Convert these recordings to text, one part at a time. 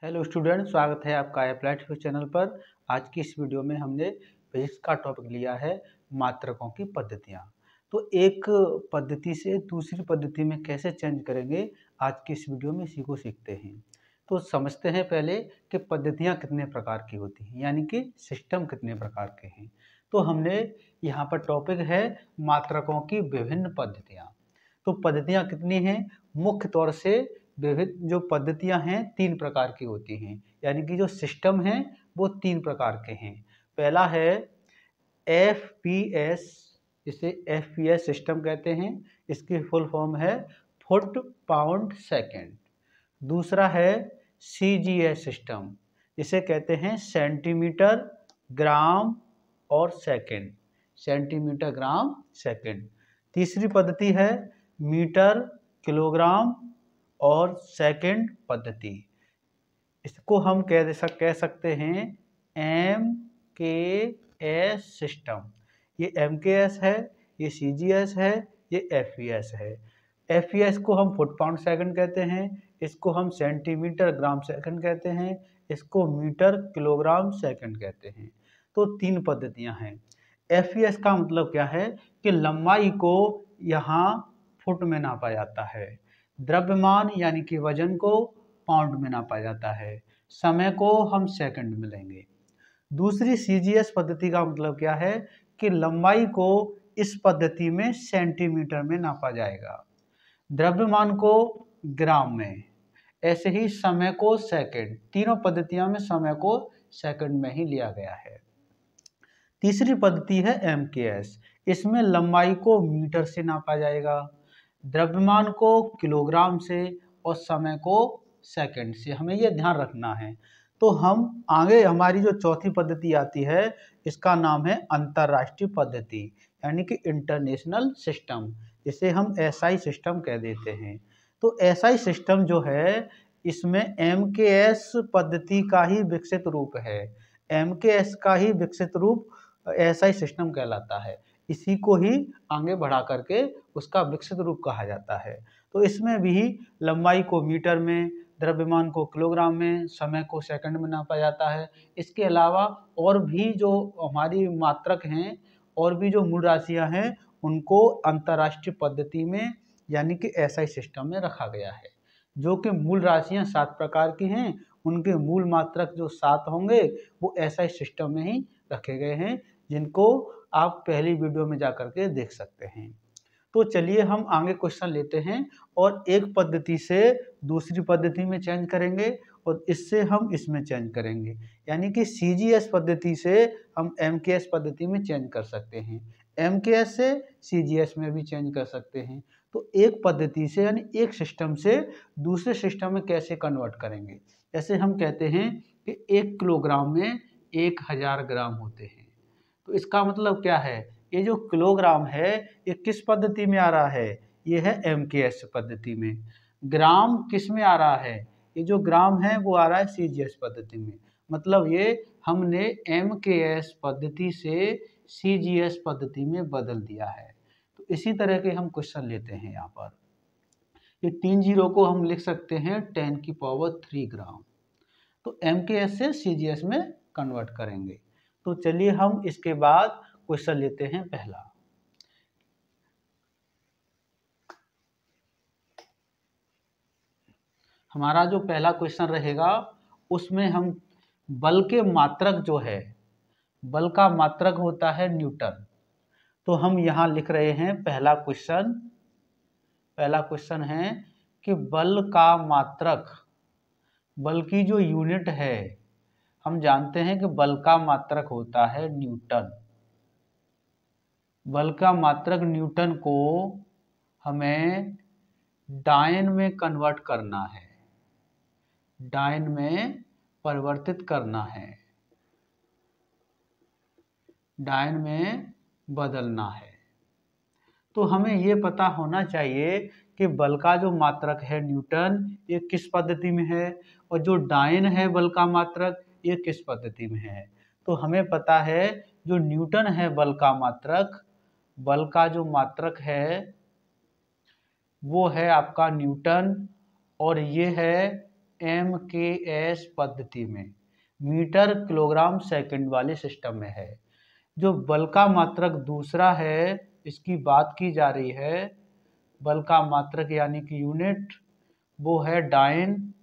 Hello student, स्वागत है आपका अप्लाइड फिजिक्स चैनल पर। आज की इस वीडियो में हमने फिजिक्स का टॉपिक लिया है मात्रकों की पद्धतियाँ। तो एक पद्धति से दूसरी पद्धति में कैसे चेंज करेंगे, आज की इस वीडियो में इसी को सीखते हैं। तो समझते हैं पहले कि पद्धतियाँ कितने प्रकार की होती हैं, यानी कि सिस्टम कितने प्रकार के हैं। तो हमने यहाँ पर टॉपिक है मात्रकों की विभिन्न पद्धतियाँ। तो पद्धतियाँ कितनी हैं? मुख्य तौर से विभिन्न जो पद्धतियाँ हैं 3 प्रकार की होती हैं, यानी कि जो सिस्टम हैं वो 3 प्रकार के हैं। पहला है FPS, इसे FPS सिस्टम कहते हैं, इसकी फुल फॉर्म है फुट पाउंड सेकेंड। दूसरा है CGS सिस्टम, इसे कहते हैं सेंटीमीटर ग्राम और सेकेंड, सेंटीमीटर ग्राम सेकेंड। तीसरी पद्धति है मीटर किलोग्राम और सेकेंड पद्धति, इसको हम कह सकते हैं MKS सिस्टम। ये MKS है, ये CGS है, ये FPS है। FPS को हम फुट पाउंड सेकंड कहते हैं, इसको हम सेंटीमीटर ग्राम सेकंड कहते हैं, इसको मीटर किलोग्राम सेकंड कहते हैं। तो 3 पद्धतियां हैं। FPS का मतलब क्या है कि लंबाई को यहाँ फुट में नापा जाता है, द्रव्यमान यानी कि वजन को पाउंड में नापा जाता है, समय को हम सेकंड में लेंगे। दूसरी CGS पद्धति का मतलब क्या है कि लंबाई को इस पद्धति में सेंटीमीटर में नापा जाएगा, द्रव्यमान को ग्राम में, ऐसे ही समय को सेकंड। तीनों पद्धतियों में समय को सेकंड में ही लिया गया है। तीसरी पद्धति है MKS, इसमें लंबाई को मीटर से नापा जाएगा, द्रव्यमान को किलोग्राम से और समय को सेकंड से। हमें यह ध्यान रखना है। तो हम आगे हमारी जो चौथी पद्धति आती है, इसका नाम है अंतर्राष्ट्रीय पद्धति, यानी कि इंटरनेशनल सिस्टम, इसे हम SI सिस्टम कह देते हैं। तो SI सिस्टम जो है, इसमें MKS पद्धति का ही विकसित रूप है, MKS का ही विकसित रूप SI सिस्टम कहलाता है। इसी को ही आगे बढ़ा करके उसका विकसित रूप कहा जाता है। तो इसमें भी लंबाई को मीटर में, द्रव्यमान को किलोग्राम में, समय को सेकंड में नापा जाता है। इसके अलावा और भी जो हमारी मात्रक हैं और भी जो मूल राशियां हैं, उनको अंतर्राष्ट्रीय पद्धति में यानी कि SI सिस्टम में रखा गया है। जो कि मूल राशियां 7 प्रकार की हैं, उनके मूल मात्रक जो 7 होंगे वो SI सिस्टम में ही रखे गए हैं, जिनको आप पहली वीडियो में जा करके देख सकते हैं। तो चलिए हम आगे क्वेश्चन लेते हैं और एक पद्धति से दूसरी पद्धति में चेंज करेंगे और इससे हम इसमें चेंज करेंगे, यानी कि CGS पद्धति से हम MKS पद्धति में चेंज कर सकते हैं, MKS से CGS में भी चेंज कर सकते हैं। तो एक पद्धति से यानी एक सिस्टम से दूसरे सिस्टम में कैसे कन्वर्ट करेंगे। जैसे हम कहते हैं कि 1 किलोग्राम में 1000 ग्राम होते हैं। तो इसका मतलब क्या है, ये जो किलोग्राम है ये किस पद्धति में आ रहा है, ये है MKS पद्धति में। ग्राम किस में आ रहा है, ये जो ग्राम है वो आ रहा है CGS पद्धति में। मतलब ये हमने MKS पद्धति से CGS पद्धति में बदल दिया है। तो इसी तरह के हम क्वेश्चन लेते हैं। यहाँ पर ये 3 जीरो को हम लिख सकते हैं 10³ ग्राम। तो MKS से CGS में कन्वर्ट करेंगे। तो चलिए हम इसके बाद क्वेश्चन लेते हैं पहला। हमारा जो पहला क्वेश्चन रहेगा उसमें हम बल के मात्रक जो है, बल का मात्रक होता है न्यूटन। तो हम यहाँ लिख रहे हैं पहला क्वेश्चन है कि बल का मात्रक, बल की जो यूनिट है, हम जानते हैं कि बल का मात्रक होता है न्यूटन। बल का मात्रक न्यूटन को हमें डायन में कन्वर्ट करना है, डायन में परिवर्तित करना है, डायन में बदलना है। तो हमें ये पता होना चाहिए कि बल का जो मात्रक है न्यूटन, ये किस पद्धति में है, और जो डायन है बल का मात्रक, ये किस पद्धति में है। तो हमें पता है जो न्यूटन है बल का मात्रक, बल का जो मात्रक है वो है आपका न्यूटन, और ये है MKS पद्धति में, मीटर किलोग्राम सेकंड वाले सिस्टम में है। जो बल का मात्रक दूसरा है, इसकी बात की जा रही है, बल का मात्रक यानी कि यूनिट, वो है डायन,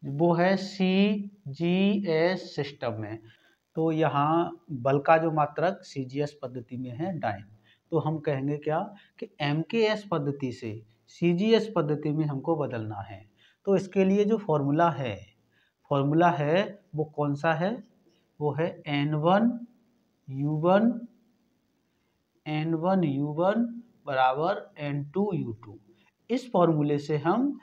वो है CGS सिस्टम में। तो यहाँ बल का जो मात्रक CGS पद्धति में है डायन, तो हम कहेंगे क्या कि MKS पद्धति से CGS पद्धति में हमको बदलना है। तो इसके लिए जो फॉर्मूला है वो कौन सा है, वो है N1U1 बराबर N2U2। इस फॉर्मूले से हम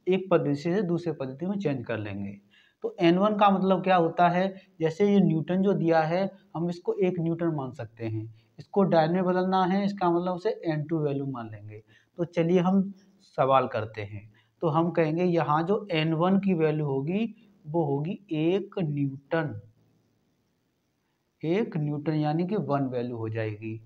एक पद्धति से दूसरे पद्धति में चेंज कर लेंगे। तो N1 का मतलब क्या होता है, जैसे ये न्यूटन जो दिया है हम इसको 1 न्यूटन मान सकते हैं, इसको डायन में बदलना है, इसका मतलब उसे N2 वैल्यू मान लेंगे। तो चलिए हम सवाल करते हैं। तो हम कहेंगे यहाँ जो N1 की वैल्यू होगी वो होगी 1 न्यूटन, 1 न्यूटन यानी कि 1 वैल्यू हो जाएगी।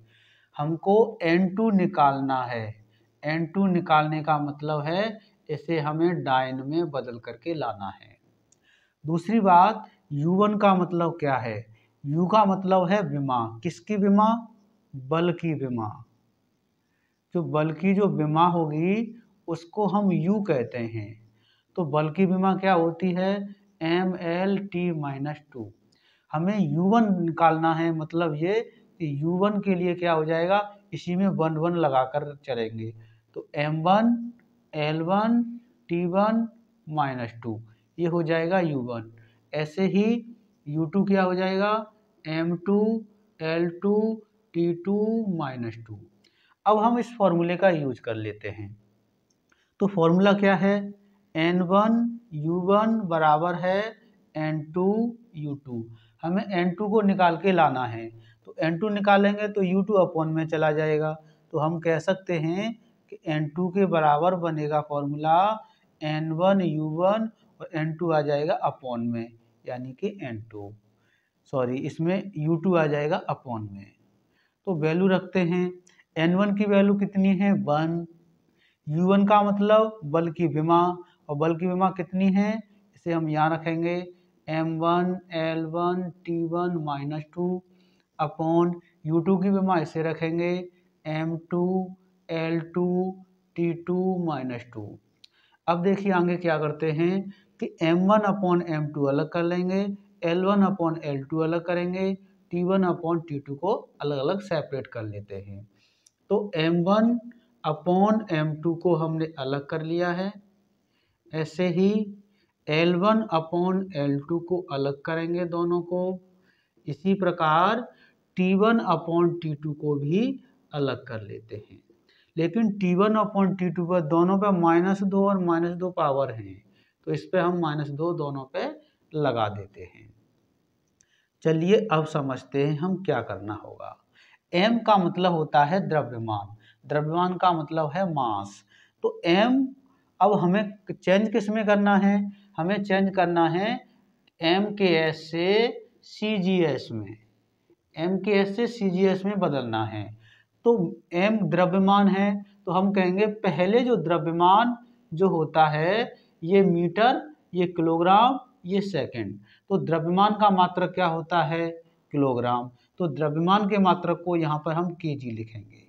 हमको N2 निकालना है, N2 निकालने का मतलब है इसे हमें डायन में बदल करके लाना है। दूसरी बात, U1 का मतलब क्या है, U का मतलब है विमा। किसकी विमा, बल की विमा। जो बल की जो विमा होगी उसको हम U कहते हैं। तो बल की विमा क्या होती है, MLT-2। हमें U1 निकालना है, मतलब ये कि U1 के लिए क्या हो जाएगा, इसी में 1 1 लगाकर चलेंगे। तो M1 L1 T1-2 ये हो जाएगा U1। ऐसे ही U2 क्या हो जाएगा, M2 L2 T2-2। अब हम इस फॉर्मूले का यूज कर लेते हैं। तो फॉर्मूला क्या है, N1U1 बराबर है N2U2। हमें N2 को निकाल के लाना है, तो N2 निकालेंगे तो U2 अपॉन में चला जाएगा। तो हम कह सकते हैं कि N2 के बराबर बनेगा फॉर्मूला N1U1 और N2 आ जाएगा अपॉन में, यानी कि N2, सॉरी इसमें U2 आ जाएगा अपॉन में। तो वैल्यू रखते हैं, N1 की वैल्यू कितनी है, 1। U1 का मतलब बल की विमा, और बल की विमा कितनी है, इसे हम यहाँ रखेंगे M1 L1 T1-2 upon U2 की विमा इसे रखेंगे M2 L2 T2-2। अब देखिए आगे क्या करते हैं कि M1 अपॉन M2 अलग कर लेंगे, L1 अपॉन L2 अलग करेंगे, T1 अपॉन T2 को अलग अलग सेपरेट कर लेते हैं। तो M1 अपॉन M2 को हमने अलग कर लिया है। ऐसे ही L1 अपॉन L2 को अलग करेंगे दोनों को। इसी प्रकार T1 अपॉन T2 को भी अलग कर लेते हैं। लेकिन T1 अपॉन T2 पर दोनों पे -2 और -2 पावर हैं, तो इस पे हम -2 दोनों पे लगा देते हैं। चलिए अब समझते हैं हम क्या करना होगा। M का मतलब होता है द्रव्यमान, द्रव्यमान का मतलब है मास। तो M अब हमें चेंज किस में करना है, हमें चेंज करना है MKS से CGS में, MKS से CGS में बदलना है। तो M द्रव्यमान है, तो हम कहेंगे पहले जो द्रव्यमान जो होता है ये मीटर, ये किलोग्राम, ये सेकंड। तो द्रव्यमान का मात्रक क्या होता है, किलोग्राम। तो द्रव्यमान के मात्रक को यहाँ पर हम kg लिखेंगे।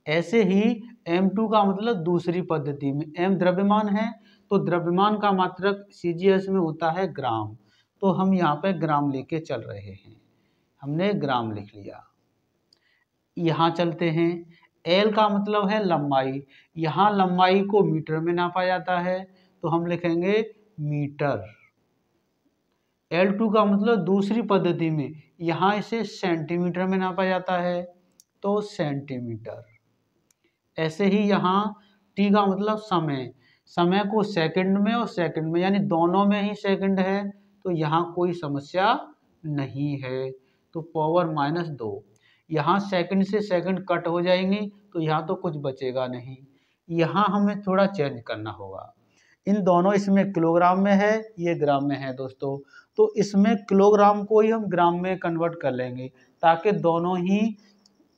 ऐसे ही M2 का मतलब दूसरी पद्धति में, M द्रव्यमान है तो द्रव्यमान का मात्रक CGS में होता है ग्राम, तो हम यहाँ पे ग्राम लेके चल रहे हैं, हमने ग्राम लिख लिया। यहाँ चलते हैं, L का मतलब है लंबाई, यहाँ लंबाई को मीटर में नापा जाता है तो हम लिखेंगे मीटर। L2 का मतलब दूसरी पद्धति में, यहाँ इसे सेंटीमीटर में नापा जाता है तो सेंटीमीटर। ऐसे ही यहाँ T का मतलब समय, समय को सेकंड में और सेकंड में, यानी दोनों में ही सेकंड है, तो यहाँ कोई समस्या नहीं है। तो पावर -2, यहाँ सेकंड से सेकंड कट हो जाएंगी तो यहाँ तो कुछ बचेगा नहीं, यहाँ हमें थोड़ा चेंज करना होगा। इन दोनों, इसमें किलोग्राम में है, ये ग्राम में है दोस्तों, तो इसमें किलोग्राम को ही हम ग्राम में कन्वर्ट कर लेंगे ताकि दोनों ही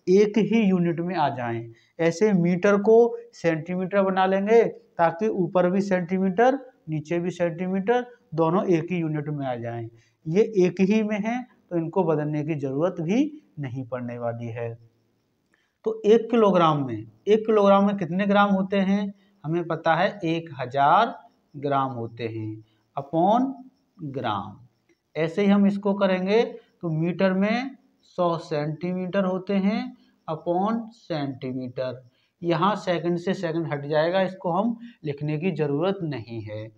एक ही यूनिट में आ जाएं। ऐसे मीटर को सेंटीमीटर बना लेंगे ताकि ऊपर भी सेंटीमीटर नीचे भी सेंटीमीटर दोनों एक ही यूनिट में आ जाएं। ये एक ही में है तो इनको बदलने की जरूरत भी नहीं पड़ने वाली है। तो 1 किलोग्राम में कितने ग्राम होते हैं? हमें पता है 1000 ग्राम होते हैं अपॉन ग्राम। ऐसे ही हम इसको करेंगे तो मीटर में 100 सेंटीमीटर होते हैं अपॉन सेंटीमीटर। यहाँ सेकंड से सेकंड हट जाएगा, इसको हम लिखने की जरूरत नहीं है।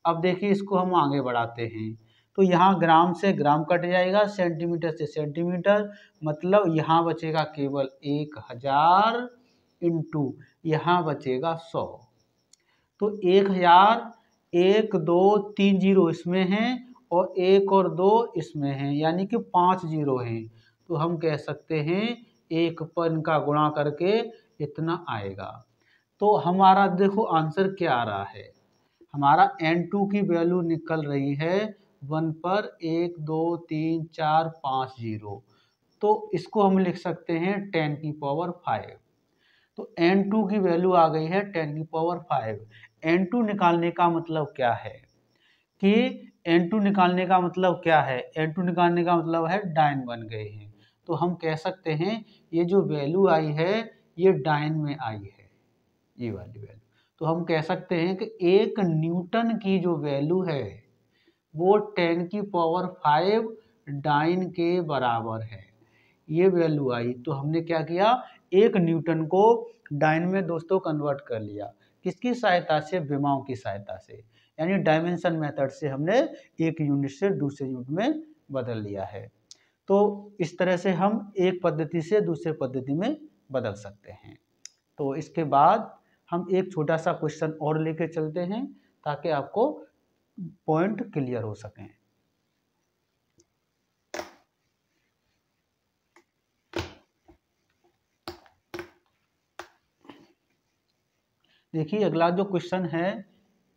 अब देखिए इसको हम आगे बढ़ाते हैं तो यहाँ ग्राम से ग्राम कट जाएगा, सेंटीमीटर से सेंटीमीटर, मतलब यहाँ बचेगा केवल 1000 इंटू यहाँ बचेगा 100। तो 1000, 1 2 3 जीरो इसमें हैं और 1 और 2 इसमें हैं, यानी कि 5 जीरो हैं। तो हम कह सकते हैं 1 पर इनका गुणा करके इतना आएगा। तो हमारा देखो आंसर क्या आ रहा है, हमारा N2 की वैल्यू निकल रही है 1 पर 1 2 3 4 5 जीरो। तो इसको हम लिख सकते हैं 10 की पावर 5। तो N2 की वैल्यू आ गई है 10 की पावर 5। N2 निकालने का मतलब क्या है कि N2 निकालने का मतलब क्या है, N2 निकालने का मतलब है डायन बन गए हैं। तो हम कह सकते हैं ये जो वैल्यू आई है ये डायन में आई है, ये वाली वैल्यू। तो हम कह सकते हैं कि 1 न्यूटन की जो वैल्यू है वो 10 की पावर 5 डाइन के बराबर है। ये वैल्यू आई तो हमने क्या किया, 1 न्यूटन को डाइन में दोस्तों कन्वर्ट कर लिया। किसकी सहायता से? विमाओं की सहायता से, यानी डायमेंशन मेथड से हमने एक यूनिट से दूसरे यूनिट में बदल लिया है। तो इस तरह से हम एक पद्धति से दूसरे पद्धति में बदल सकते हैं। तो इसके बाद हम एक छोटा सा क्वेश्चन और लेके चलते हैं ताकि आपको पॉइंट क्लियर हो सकें। देखिए अगला जो क्वेश्चन है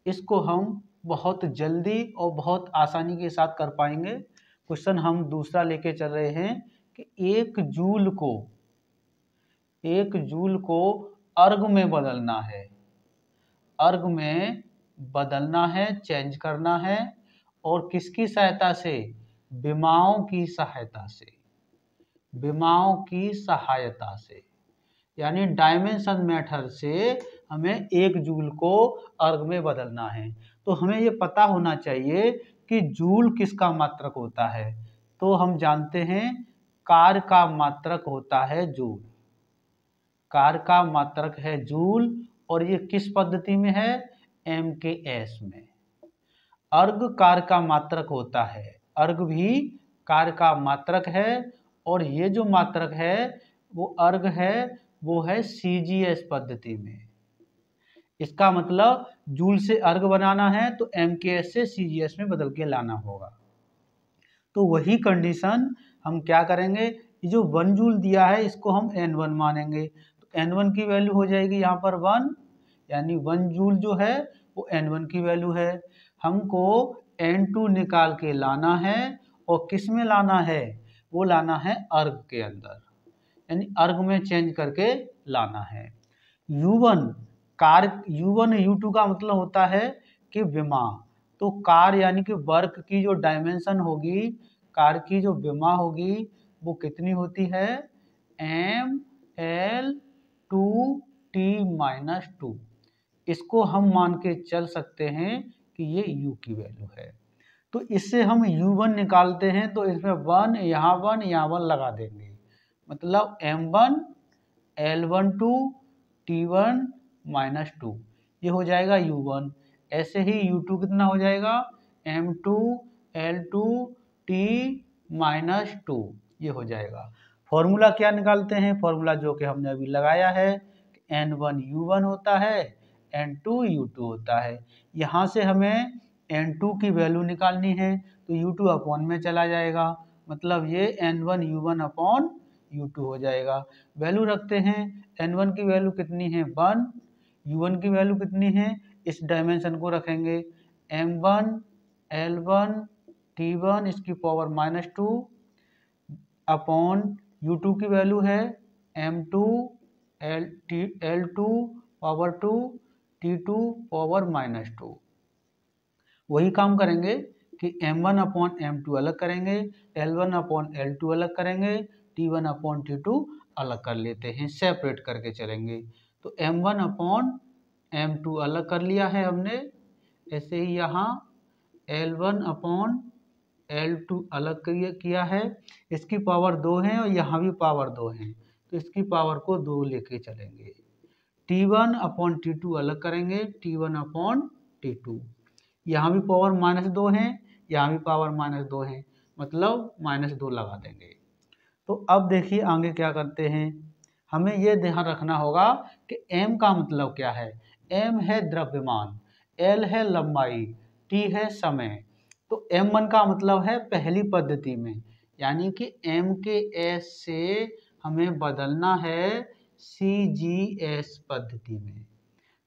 इसको हम बहुत जल्दी और बहुत आसानी के साथ कर पाएंगे। क्वेश्चन हम दूसरा लेके चल रहे हैं कि एक जूल को अर्ग में बदलना है, अर्ग में बदलना है, चेंज करना है, और किसकी सहायता से? विमाओं की सहायता से, विमाओं की सहायता से, यानी डायमेंशन मेथड से हमें एक जूल को अर्ग में बदलना है। तो हमें ये पता होना चाहिए कि जूल किसका मात्रक होता है। तो हम जानते हैं कार्य का मात्रक होता है जूल, कार्य का मात्रक है जूल, और ये किस पद्धति में है? MKS में। अर्ग कार्य का मात्रक होता है, अर्ग भी कार्य का मात्रक है, और ये जो मात्रक है वो अर्ग है, वो है CGS पद्धति में। इसका मतलब जूल से अर्ग बनाना है तो MKS से CGS में बदल के लाना होगा। तो वही कंडीशन हम क्या करेंगे, ये जो 1 जूल दिया है इसको हम N1 मानेंगे। तो N1 की वैल्यू हो जाएगी यहाँ पर 1, यानी 1 जूल जो है वो N1 की वैल्यू है। हमको N2 निकाल के लाना है, और किस में लाना है? वो लाना है अर्ग के अंदर, यानी अर्ग में चेंज करके लाना है। U1 कार्य, U1 U2 का मतलब होता है कि विमा। तो कार्य यानी कि वर्क की जो डायमेंशन होगी, कार्य की जो विमा होगी वो कितनी होती है? ML2T-2। इसको हम मान के चल सकते हैं कि ये U की वैल्यू है। तो इससे हम U1 निकालते हैं तो इसमें 1 यहाँ 1 लगा देंगे, मतलब M1 L12 T1-2, ये हो जाएगा U1। ऐसे ही U2 कितना हो जाएगा? M2 L2 T-2, ये हो जाएगा। फॉर्मूला क्या निकालते हैं? फॉर्मूला जो कि हमने अभी लगाया है, N1 U1 होता है, N2 U2 होता है। यहाँ से हमें N2 की वैल्यू निकालनी है तो U2 अपॉन में चला जाएगा, मतलब ये N1 U1 अपॉन U2 हो जाएगा। वैल्यू रखते हैं, N1 की वैल्यू कितनी है? 1, U1 की वैल्यू कितनी है? इस डायमेंशन को रखेंगे, M1 L1 T1 इसकी पावर -2 अपॉन U2 की वैल्यू है M2 L2 power 2 T2 power -2। वही काम करेंगे कि M1 अपॉन M2 अलग करेंगे, L1 अपॉन L2 अलग करेंगे, T1 अपॉन T2 अलग कर लेते हैं, सेपरेट करके चलेंगे। तो M1 अपॉन M2 अलग कर लिया है हमने। ऐसे ही यहाँ L1 अपॉन L2 अलग किया है। इसकी पावर 2 है और यहाँ भी पावर 2 है, तो इसकी पावर को 2 लेके चलेंगे। T1 अपॉन T2 अलग करेंगे, T1 अपॉन T2। यहाँ भी पावर -2 है, यहाँ भी पावर -2 है, मतलब -2 लगा देंगे। तो अब देखिए आगे क्या करते हैं। हमें यह ध्यान रखना होगा कि m का मतलब क्या है। m है द्रव्यमान, l है लंबाई, t है समय। तो m1 का मतलब है पहली पद्धति में, यानी कि MKS से हमें बदलना है CGS पद्धति में।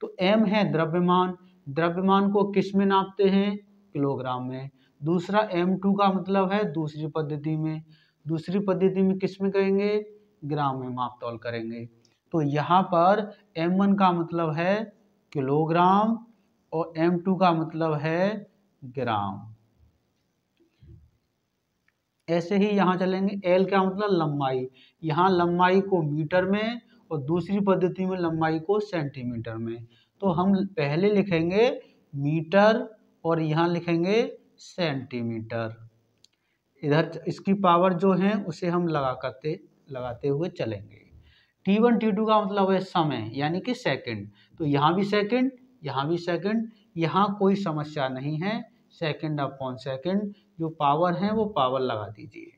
तो m है द्रव्यमान, द्रव्यमान को किस में नापते हैं, किलोग्राम में। दूसरा M2 का मतलब है दूसरी पद्धति में, दूसरी पद्धति में किस में करेंगे, ग्राम में माप तौल करेंगे। तो यहाँ पर M1 का मतलब है किलोग्राम और M2 का मतलब है ग्राम। ऐसे ही यहाँ चलेंगे, L का मतलब लंबाई, यहाँ लंबाई को मीटर में और दूसरी पद्धति में लंबाई को सेंटीमीटर में। तो हम पहले लिखेंगे मीटर और यहाँ लिखेंगे सेंटीमीटर। इधर इसकी पावर जो है उसे हम लगाते हुए चलेंगे। T1 T2 का मतलब है समय, यानी कि सेकंड। तो यहाँ भी सेकंड, यहाँ भी सेकंड, यहाँ कोई समस्या नहीं है। सेकंड अपॉन सेकंड जो पावर है वो पावर लगा दीजिए।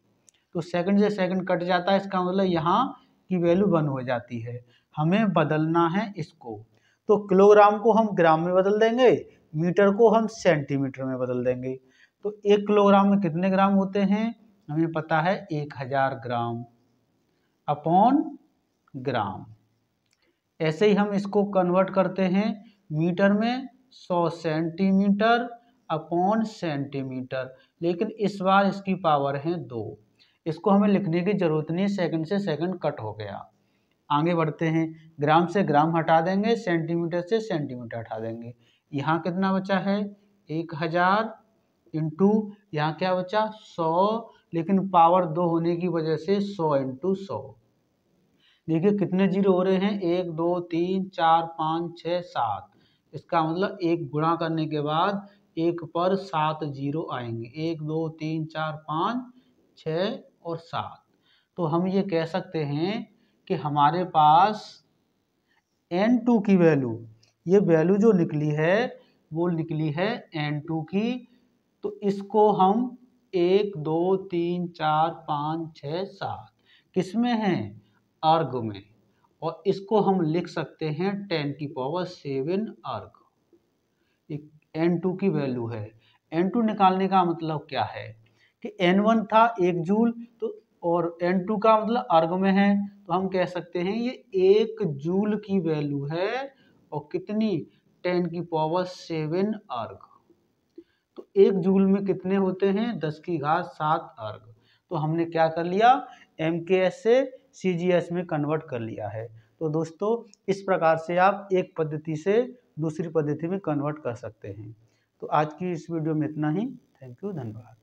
तो सेकंड से सेकंड कट जाता है, इसका मतलब यहाँ की वैल्यू 1 हो जाती है। हमें बदलना है इसको। तो किलोग्राम को हम ग्राम में बदल देंगे, मीटर को हम सेंटीमीटर में बदल देंगे। तो 1 किलोग्राम में कितने ग्राम होते हैं, हमें पता है 1000 ग्राम अपॉन ग्राम। ऐसे ही हम इसको कन्वर्ट करते हैं मीटर में, 100 सेंटीमीटर अपॉन सेंटीमीटर, लेकिन इस बार इसकी पावर है 2। इसको हमें लिखने की जरूरत नहीं, सेकंड से सेकंड कट हो गया। आगे बढ़ते हैं, ग्राम से ग्राम हटा देंगे, सेंटीमीटर से सेंटीमीटर हटा देंगे। यहाँ कितना बचा है, 1000 इंटू यहाँ क्या बचा 100, लेकिन पावर 2 होने की वजह से 100 इंटू 100। देखिए कितने जीरो हो रहे हैं, 1 2 3 4 5 6 7। इसका मतलब एक गुणा करने के बाद एक पर 7 जीरो आएंगे, 1 2 3 4 5 6 और 7। तो हम ये कह सकते हैं कि हमारे पास N2 की वैल्यू, ये वैल्यू जो निकली है वो निकली है N2 की। तो इसको हम 1 2 3 4 5 6 7 किस में है, अर्ग में, और इसको हम लिख सकते हैं 10⁻⁷ अर्ग। N2 की वैल्यू है। N2 निकालने का मतलब क्या है कि N1 था 1 जूल, तो और N2 का मतलब अर्ग में है, तो हम कह सकते हैं ये 1 जूल की वैल्यू है और कितनी 10⁻⁷ अर्ग। तो 1 जूल में कितने होते हैं, 10⁻⁷ अर्ग। तो हमने क्या कर लिया, MKS से CGS में कन्वर्ट कर लिया है। तो दोस्तों इस प्रकार से आप एक पद्धति से दूसरी पद्धति में कन्वर्ट कर सकते हैं। तो आज की इस वीडियो में इतना ही। थैंक यू, धन्यवाद।